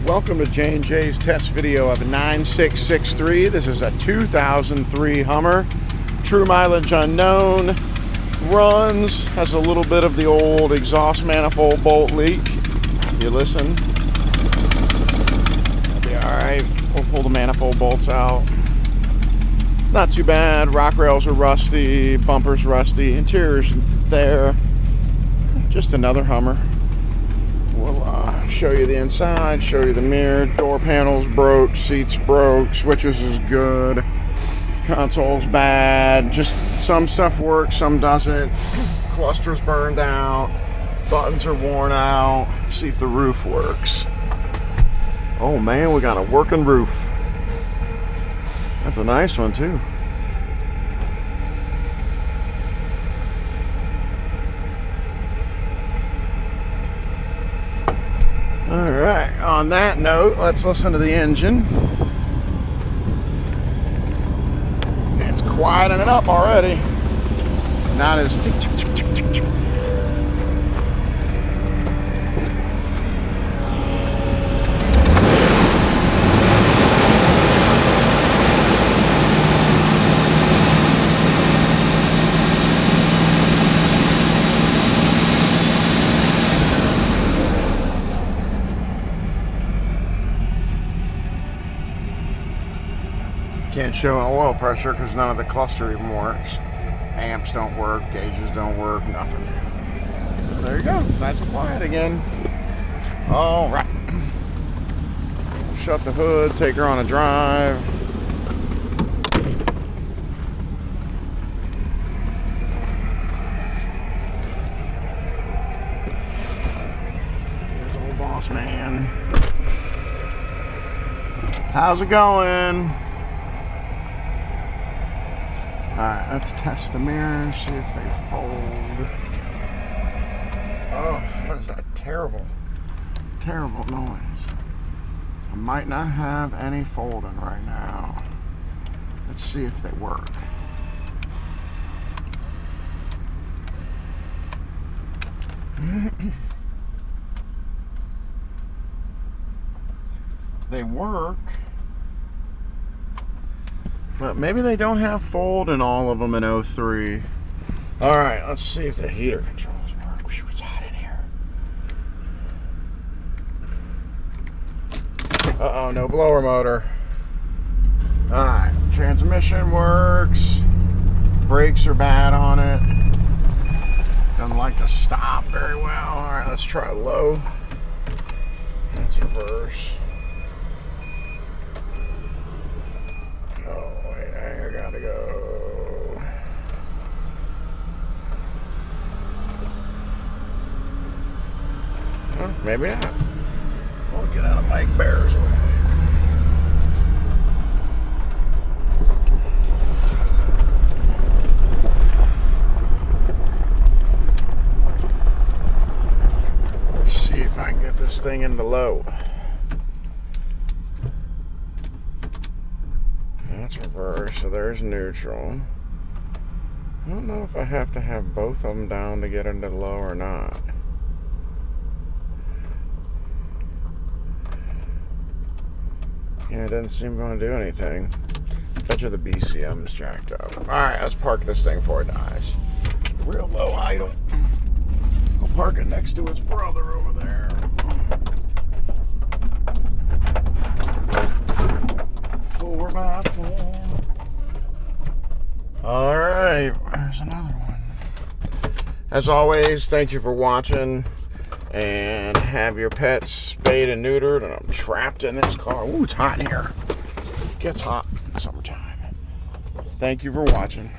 Welcome to J&J's test video of a 9663. This is a 2003 Hummer. True mileage unknown. Runs, has a little bit of the old exhaust manifold bolt leak. You listen. That'll be alright. We'll pull the manifold bolts out. Not too bad. Rock rails are rusty, bumpers rusty, interior's there. Just another Hummer. We'll show you the inside, show you the mirror. Door panels broke, seats broke, switches is good, console's bad. Just some stuff works, some doesn't. Cluster's burned out, buttons are worn out. Let's see if the roof works. Oh man, we got a working roof. That's a nice one too. Alright, on that note, let's listen to the engine. It's quieting it up already. Not as tick, tick, tick, tick, tick, tick. Can't show an oil pressure because none of the cluster even works. Amps don't work, gauges don't work, nothing. So there you go, nice and quiet again. All right. Shut the hood, take her on a drive. There's old boss man. How's it going? Alright, let's test the mirrors, see if they fold. Oh, what is that terrible, terrible noise. I might not have any folding right now. Let's see if they work. They work. But maybe they don't have fold in all of them in 03. Alright, let's see if the heater controls work. It's hot in here. Uh-oh, no blower motor. Alright, transmission works. Brakes are bad on it. Doesn't like to stop very well. Alright, let's try low. That's reverse. I gotta go. Well, maybe not. We'll get out of Mike Bear's way. Let's see if I can get this thing into low. That's reverse, so there's neutral. I don't know if I have to have both of them down to get into low or not. Yeah, it doesn't seem to do anything. Bet you the BCM's jacked up. Alright, let's park this thing before it dies. Real low idle. I'll park it next to its brother over there. 4x4. All right, there's another one. As always, thank you for watching, and have your pets spayed and neutered. And I'm trapped in this car. Ooh, it's hot in here. It gets hot in summertime. Thank you for watching.